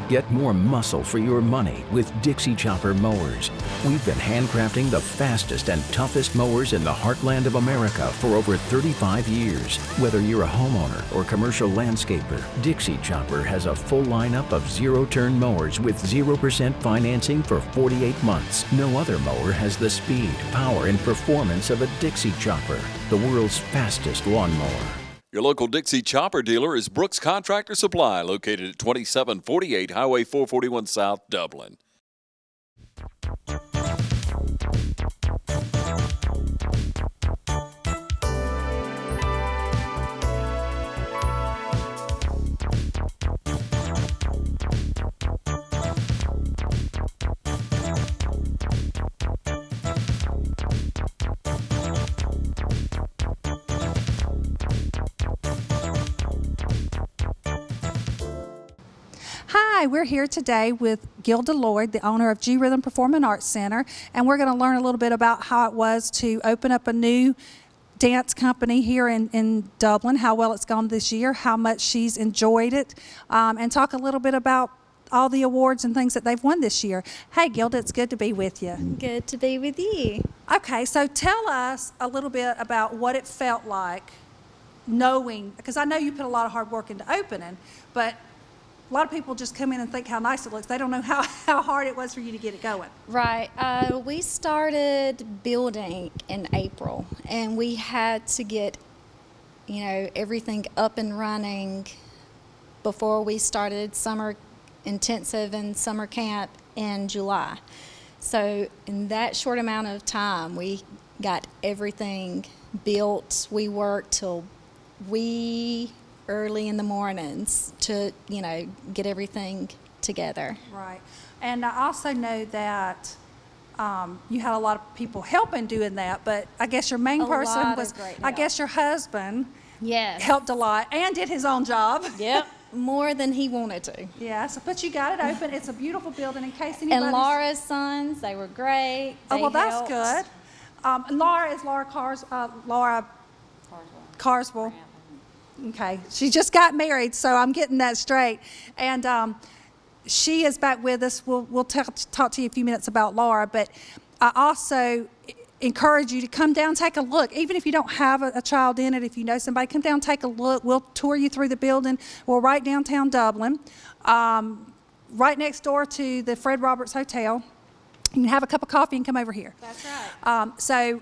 Get more muscle for your money with Dixie Chopper mowers. We've been handcrafting the fastest and toughest mowers in the heartland of America for over 35 years. Whether you're a homeowner or commercial landscaper, Dixie Chopper has a full lineup of zero-turn mowers with 0% financing for 48 months. No other mower has the speed, power, and performance of a Dixie Chopper, the world's fastest lawnmower. Your local Dixie Chopper dealer is Brooks Contractor Supply, located at 2748 Highway 441 South, Dublin. Hi, we're here today with Gilda Lloyd, the owner of G Rhythm Performing Arts Center, and we're going to learn a little bit about how it was to open up a new dance company here in Dublin, how well it's gone this year, how much she's enjoyed it, and talk a little bit about all the awards and things that they've won this year. Hey, Gilda, it's good to be with you. Good to be with you. Okay, so tell us a little bit about what it felt like knowing, because I know you put a lot of hard work into opening, but a lot of people just come in and think how nice it looks. They don't know how hard it was for you to get it going. Right. We started building in April, and we had to get, everything up and running before we started summer intensive and summer camp in July. So in that short amount of time, we got everything built. We worked till early in the mornings to, get everything together. Right. And I also know that you had a lot of people helping doing that, but I guess your main person was, I guess your husband helped a lot and did his own job. Yep, more than he wanted to. Yeah, so but you got it open. It's a beautiful building in case anybody. And Laura's sons, they were great. Oh, well, that's good. Laura is Laura Carswell. Okay, she just got married, so I'm getting that straight. And she is back with us. We'll talk to you a few minutes about Laura, but I also encourage you to come down, take a look. Even if you don't have a child in it, if you know somebody, come down, take a look. We'll tour you through the building. We're right downtown Dublin, right next door to the Fred Roberts Hotel. You can have a cup of coffee and come over here. That's right. So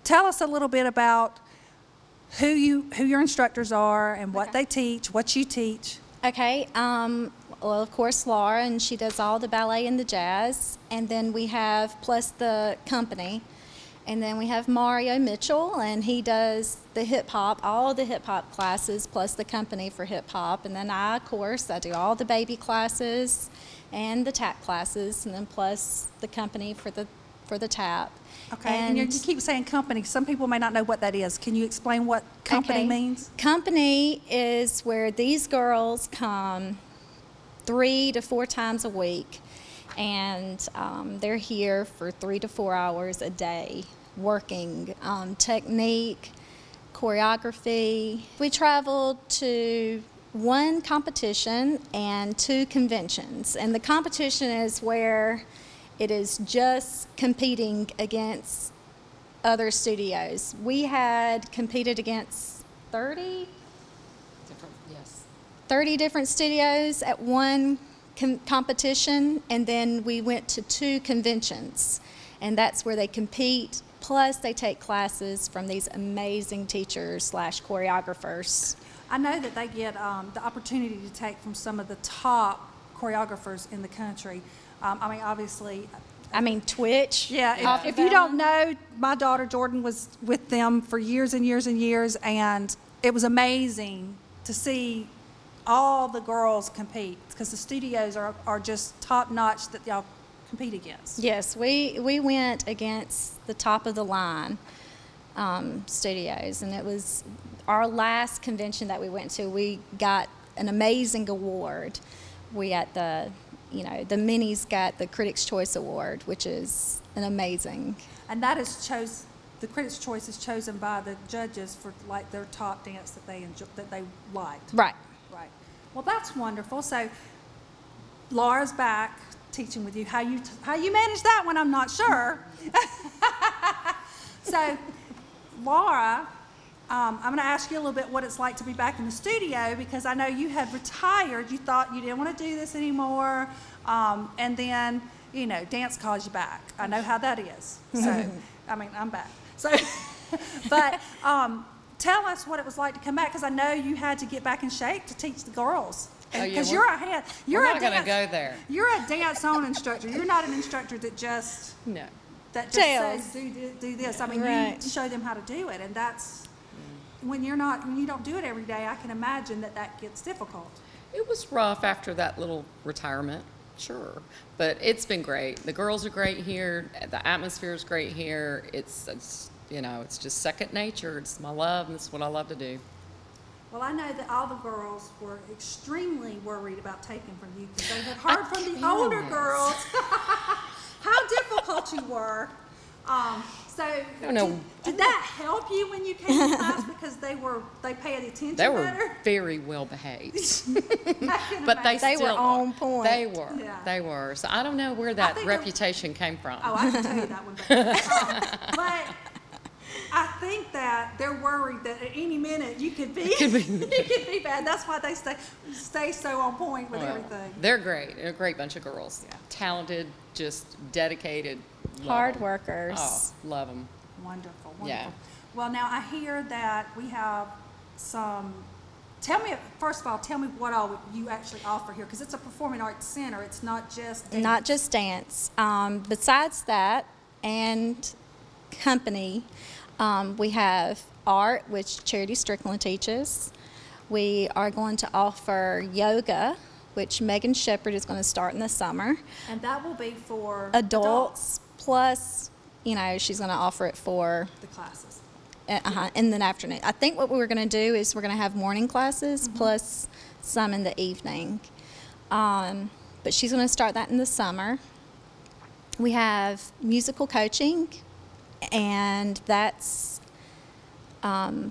tell us a little bit about who your instructors are and what they teach, what you teach. Okay. Well, of course, Laura, and she does all the ballet and the jazz. And then we have, plus the company. And then we have Mario Mitchell, and he does the hip-hop, all the hip-hop classes, plus the company for hip-hop. And then I, of course, I do all the baby classes and the tap classes, and then plus the company for the tap. Okay, and you keep saying company. Some people may not know what that is. Can you explain what company means? Company is where these girls come 3 to 4 times a week, and they're here for 3 to 4 hours a day working technique, choreography. We traveled to 1 competition and 2 conventions, and the competition is where it is just competing against other studios. We had competed against 30 different studios at 1 competition, and then we went to 2 conventions, and that's where they compete, plus they take classes from these amazing teachers / choreographers. I know that they get the opportunity to take from some of the top choreographers in the country. Obviously. Twitch. Yeah, if you don't know, my daughter Jordan was with them for years and years and years, and it was amazing to see all the girls compete, because the studios are just top notch that y'all compete against. Yes, we went against the top of the line studios, and it was our last convention that we went to. We got an amazing award. We got the minis got the Critics' Choice Award, which is an amazing. And that is the Critics' Choice is chosen by the judges for like their top dance that they liked. Right. Right. Well, that's wonderful. So Laura's back teaching with you. How you manage that one, I'm not sure. So, Laura, I'm going to ask you a little bit what it's like to be back in the studio, because I know you had retired. You thought you didn't want to do this anymore, and then, you know, dance calls you back. I know how that is. So, I mean, I'm back. So, but tell us what it was like to come back, because I know you had to get back in shape to teach the girls. Because we're not going to go there. You're a dance-on instructor. You're not an instructor that just says do this. I mean, you show them how to do it, and that's when you don't do it every day. I can imagine that gets difficult. It was rough after that little retirement, sure, but it's been great. The girls are great here. The atmosphere is great here. It's you know, it's just second nature. It's my love, and it's what I love to do. Well, I know that all the girls were extremely worried about taking from you, because they had heard from the older girls how difficult you were. Did that help you when you came to class, because they paid attention They were better? very well behaved. But they were on point. They were. Yeah. They were. So I don't know where that reputation came from. Oh, I can tell you that one. But I think that they're worried that at any minute you could be you could be bad. That's why they stay so on point with everything. They're great. They're a great bunch of girls. Yeah. Talented, just dedicated. Hard workers. Oh, love them. Wonderful. Yeah. Well, now I hear that we have some. First of all, tell me what all you actually offer here, because it's a performing arts center. It's not just dance. Not just dance. Besides that, and company, we have art, which Charity Strickland teaches. We are going to offer yoga, which Megan Shepherd is going to start in the summer. And that will be for Adults, plus, you know, she's going to offer it for the classes. in the afternoon. I think what we're going to do is we're going to have morning classes plus some in the evening. But she's going to start that in the summer. We have musical coaching, and that's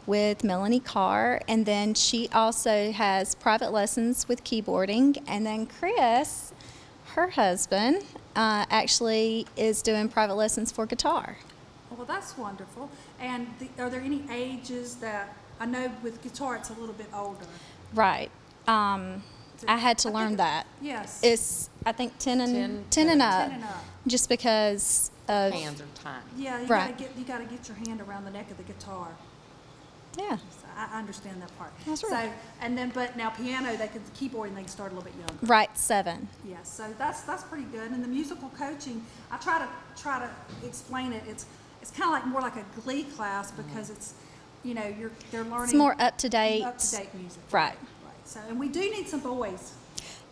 with Melanie Carr. And then she also has private lessons with keyboarding. And then Chris, her husband, actually is doing private lessons for guitar. Well, that's wonderful. And are there any ages that, I know with guitar it's a little bit older. Right. I had to learn that. Yes. It's, I think, 10 and up. 10 and up. Just because of... Hands are tiny. Yeah, you Right. gotta get your hand around the neck of the guitar. Yeah. So I understand that part. That's right. So, and then, but now piano, keyboarding, they can start a little bit younger. Right, 7. Yes, so that's pretty good. And the musical coaching, I try to explain it. It's kind of like more like a glee class, because it's, you know, they're learning. It's more up-to-date. Up-to-date music. Right. Right. So, and we do need some boys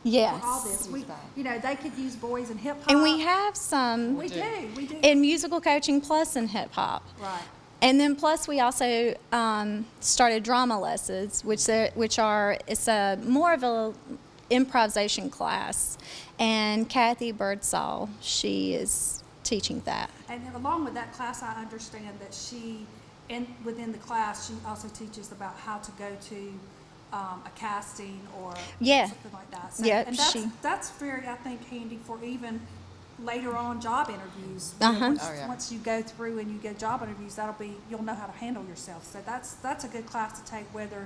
Yes. for all this. They could use boys in hip hop. And we have some We do. in musical coaching plus in hip hop. Right. And then plus we also started drama lessons, which it's a more of a improvisation class. And Kathy Birdsall, she is teaching that. And along with that class, I understand that within the class, she also teaches about how to go to a casting or something like that. So, Yeah, and that's very, I think, handy for even later on job interviews. Once you go through and you get job interviews, you'll know how to handle yourself. So that's a good class to take, whether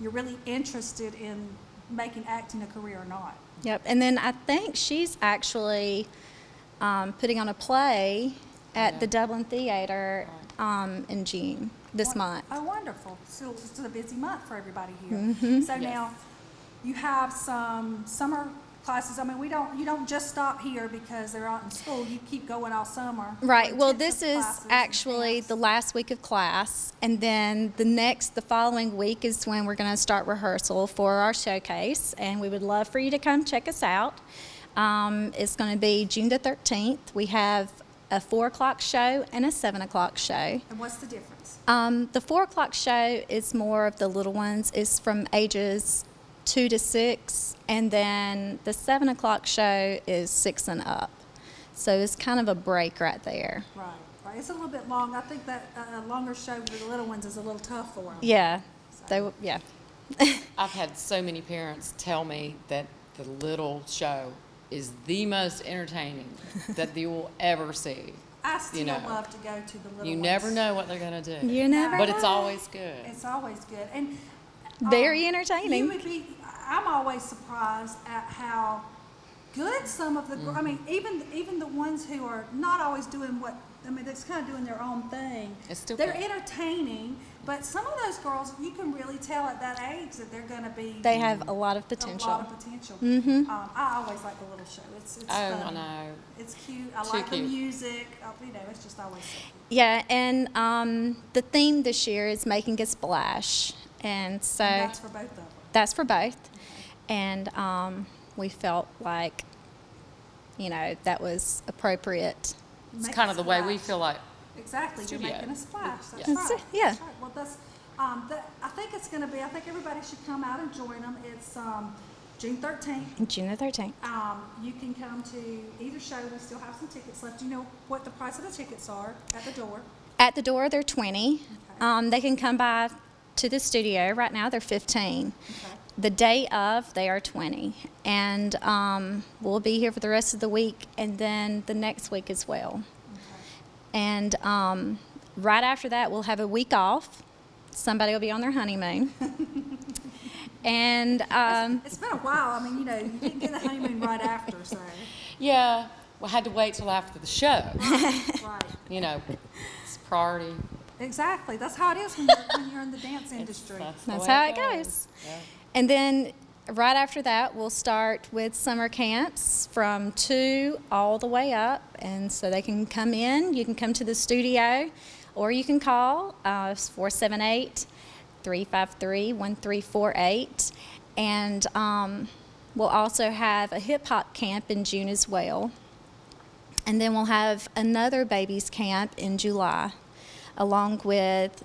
you're really interested in making acting a career or not. Yep. And then I think she's actually putting on a play at the Dublin Theater in June this month. Oh, wonderful. So it's a busy month for everybody here. So now you have some summer classes. I mean, you don't just stop here because they're out in school. You keep going all summer. Right. Well, this Intensive is classes actually and the last week of class, and then the following week is when we're going to start rehearsal for our showcase, and we would love for you to come check us out. It's going to be June the 13th. We have a 4 o'clock show and a 7 o'clock show. And what's the difference? The 4 o'clock show is more of the little ones. It's from ages 2 to 6, and then the 7 o'clock show is 6 and up. So it's kind of a break right there. Right. It's a little bit long. I think that a longer show for the little ones is a little tough for them. Yeah. I've had so many parents tell me that the little show is the most entertaining that you will ever see. I still You know, love to go to the little You ones. never know what they're going to do. You never But it's know. always good. It's always good. And Very you entertaining. would be, I'm always surprised at how good some of the, I mean, even the ones who are not always doing what, I mean, that's kind of doing their own thing. It's still They're good. entertaining, but some of those girls, you can really tell at that age that they're going to be. They have a lot of A potential. lot of potential. I always like the little show. It's Oh, I fun. know. It's cute. I Too like the cute. music. You know, it's just always so cute. Yeah, and the theme this year is making a splash, and so And that's for both of them. that's for both. And we felt like, you know, that was appropriate. It's Make kind a of the way we splash. feel like. Exactly, Studio. you're making a splash. That's Yeah. right. That's it, yeah. That's right. Well, that's. I think it's going to be. I think everybody should come out and join them. It's June 13th. June the 13th. You can come to either show. We still have some tickets left. Do you know what the price of the tickets are at the door? At the door, they're 20. They can come by to the studio. Right now, they're 15. Okay. The day of, they are 20. And we'll be here for the rest of the week and then the next week as well. And right after that, we'll have a week off. Somebody will be on their honeymoon. And It's been a while. I mean, you know, you didn't get the honeymoon right after, so. Yeah, we had to wait till after the show. Right. You know, it's priority. Exactly. That's how it is when you're in the dance industry. the that's way how it goes. Yeah. And then right after that, we'll start with summer camps from 2 all the way up. And so they can come in. You can come to the studio, or you can call 478-353-1348. And we'll also have a hip hop camp in June as well. And then we'll have another babies camp in July, along with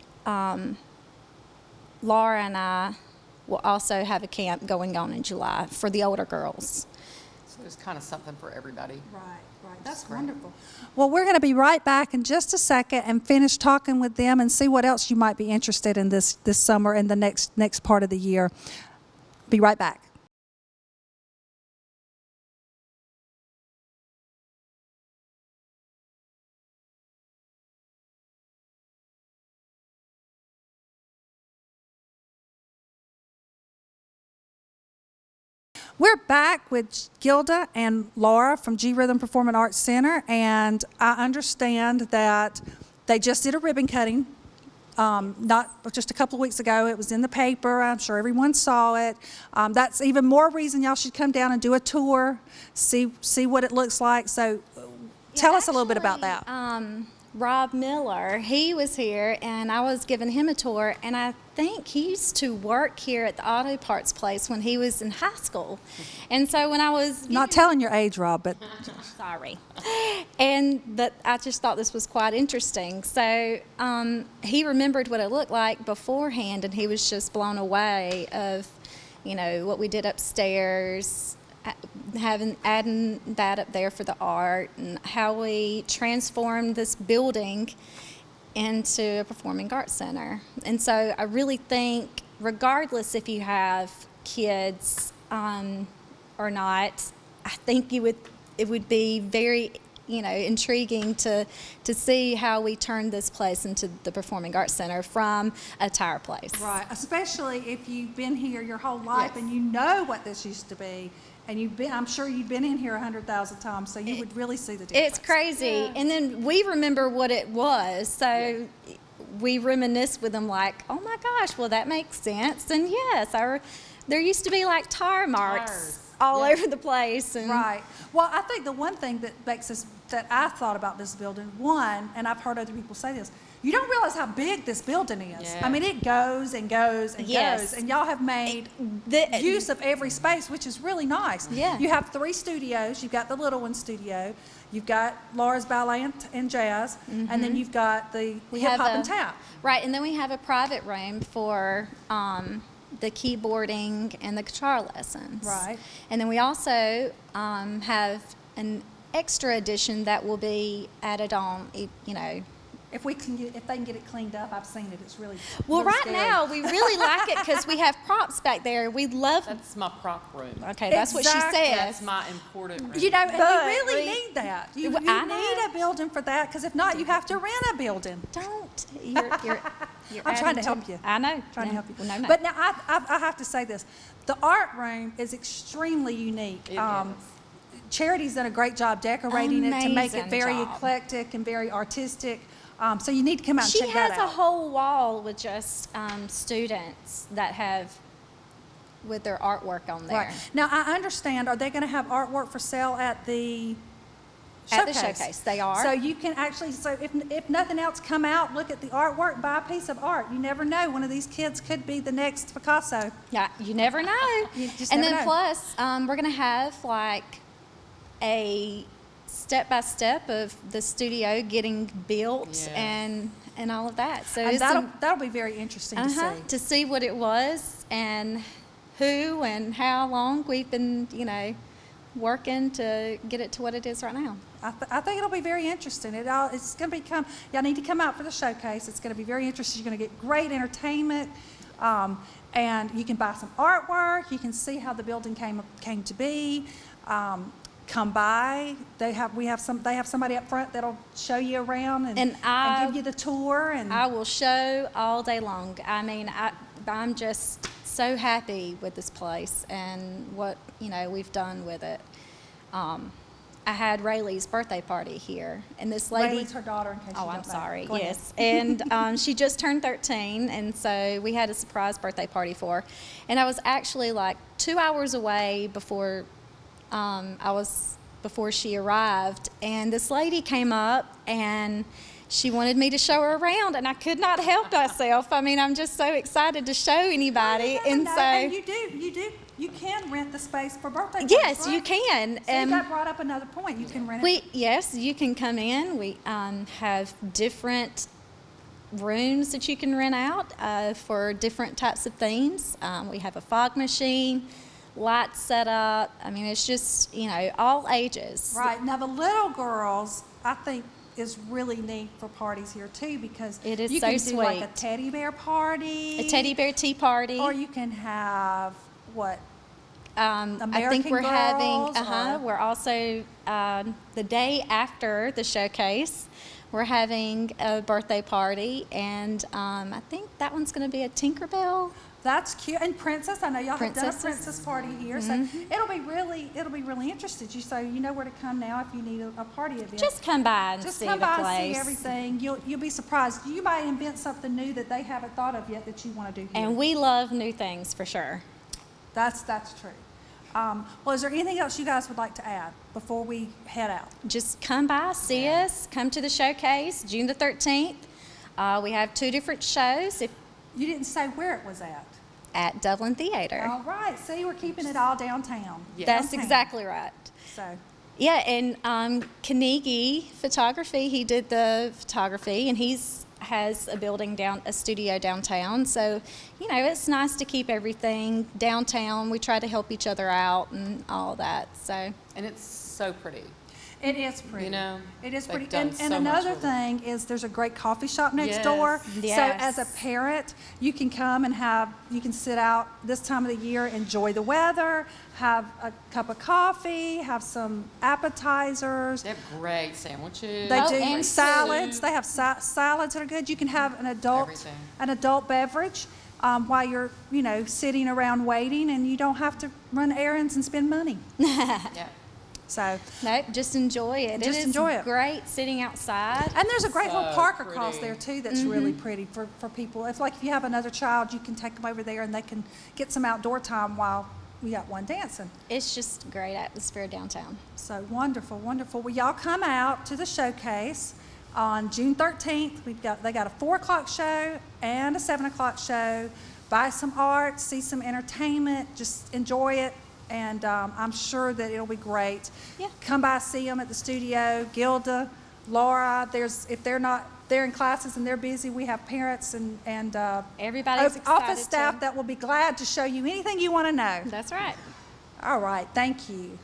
Laura and I will also have a camp going on in July for the older girls. So there's kind of something for everybody. Right, right. That's great. wonderful. Well, we're going to be right back in just a second and finish talking with them and see what else you might be interested in this summer and the next part of the year. Be right back. We're back with Gilda and Laura from G Rhythm Performing Arts Center, and I understand that they just did a ribbon cutting, not just a couple of weeks ago. It was in the paper. I'm sure everyone saw it. That's even more reason y'all should come down and do a tour, see what it looks like. So tell us a little bit about that. Rob Miller, he was here, and I was giving him a tour, and I think he used to work here at the auto parts place when he was in high school. And so when I was Not telling your age, Rob, but sorry, but I just thought this was quite interesting. So he remembered what it looked like beforehand, and he was just blown away of, you know, what we did upstairs, adding that up there for the art, and how we transformed this building into a performing arts center. And so I really think, regardless if you have kids or not, I think it would be very, you know, intriguing to see how we turned this place into the Performing Arts Center from a tire place. right, especially if you've been here your whole life Yes. and you know what this used to be, and I'm sure you've been in here 100,000 times, so you would really see the difference. It's crazy. And then we remember what it was, so we reminisce with them like, oh my gosh, well that makes sense. And yes, there used to be like tire marks Tires. all Yeah. over the place. And Right. Well, I think the one thing that makes us, that I thought about this building, one, and I've heard other people say this, you don't realize how big this building is. Yeah. I mean, it goes and goes and Yes. goes, and y'all have made use of every space, which is really nice. Yeah. You have 3 studios. You've got the little one studio. You've got Laura's Ballet and Jazz, and then you've got the we hip have hop and tap. Right, and then we have a private room for the keyboarding and the guitar lessons. Right. And then we also have an extra edition that will be added on, you know, if they can get it cleaned up. I've seen it. It's really Well, really right scary. now we really like it because we have props back there. We love. That's my prop room. Okay, that's what she Exactly. says. That's my important room. You know, and you But really we- need that. You I know. need a building for that, because if not, you have to rent a building. Don't. You're I'm trying to adding help you. I know. Trying to No, help you. well, no. But now I have to say this: the art room is extremely unique. It is. Charity's done a great job decorating it to make it Amazing very job. eclectic and very artistic. So you need to come out and She check that has a out. whole wall with just students that have with their artwork on there. Right. Now I understand. Are they going to have artwork for sale at the At the showcase, they are. So you can actually, if nothing else, come out, look at the artwork, buy a piece of art. You never know. One of these kids could be the next Picasso. Yeah, you never know. You just And never then know. plus, we're going to have like a step-by-step of the studio getting built Yes. and all of that. So And it's that'll be very interesting to see. to see what it was and who and how long we've been, working to get it to what it is right now. I think it'll be very interesting. It's going to become, y'all need to come out for the showcase. It's going to be very interesting. You're going to get great entertainment, and you can buy some artwork. You can see how the building came to be. Come by. They have somebody up front that'll show you around and give you the tour. And I will show all day long. I mean, I'm just so happy with this place and what, we've done with it. I had Rayleigh's birthday party here, and this lady. Rayleigh's her daughter, in case you Oh, don't I'm know. sorry. Go ahead. Yes, and she just turned 13, and so we had a surprise birthday party for her. And I was actually like 2 hours away before before she arrived, and this lady came up and she wanted me to show her around, and I could not help myself. I mean, I'm just so excited to show anybody, and No, so and you can rent the space for birthday parties, yes, right? you can. See, that brought up another point. You can rent it. Yes, you can come in. We have different rooms that you can rent out for different types of themes. We have a fog machine, lights set up. I mean, it's just, all ages. Right. Now, the little girls, I think, is really neat for parties here, too, because It is you so can do like a sweet. teddy bear party. A teddy bear tea party. Or you can have, what, I think American we're Girls, having, or- we're also, the day after the showcase, we're having a birthday party, and I think that one's going to be a Tinkerbell. That's cute. And Princess, I know y'all have done a Princesses. princess party here, so it'll be really interesting. So you know where to come now if you need a party event. Just come by and Just see come the by place. and see everything. You'll be surprised. You might invent something new that they haven't thought of yet that you want to do here. And we love new things for sure. That's true. Well, is there anything else you guys would like to add before we head out? Just come by, see us, come to the showcase, June the 13th. We have 2 different shows You didn't say where it was at Dublin Theater. All right. See, we're keeping it all downtown. That's Downtown. exactly right. So, Yeah, and Carnegie Photography, he did the photography, and has a studio downtown. So, it's nice to keep everything downtown. We try to help each other out and all that. So, And it's so pretty. it is pretty. It is they've pretty. done And so another much with it. thing is there's a great coffee shop next Yes. door. Yes. So as a parent, you can come and you can sit out this time of the year, enjoy the weather, have a cup of coffee, have some appetizers. They have great sandwiches. They Oh, do and salads. soup. They have salads that are good. You can have an Everything. adult beverage while you're, sitting around waiting, and you don't have to run errands and spend money. Yeah. So, no, just enjoy it. Just it is enjoy it. great sitting outside. and there's a great little So park across pretty. there too that's really pretty for people. If you have another child, you can take them over there and they can get some outdoor time while we got one dancing. It's just a great atmosphere downtown. So wonderful, wonderful. Well, y'all come out to the showcase on June 13th. They got a 4:00 show and a 7:00 show. Buy some art, see some entertainment, just enjoy it, and I'm sure that it'll be great. Yeah. Come by, see them at the studio. Gilda, Laura. If they're in classes and they're busy, we have parents and Everybody's office excited staff to- that will be glad to show you anything you want to know. That's right. All right, thank you.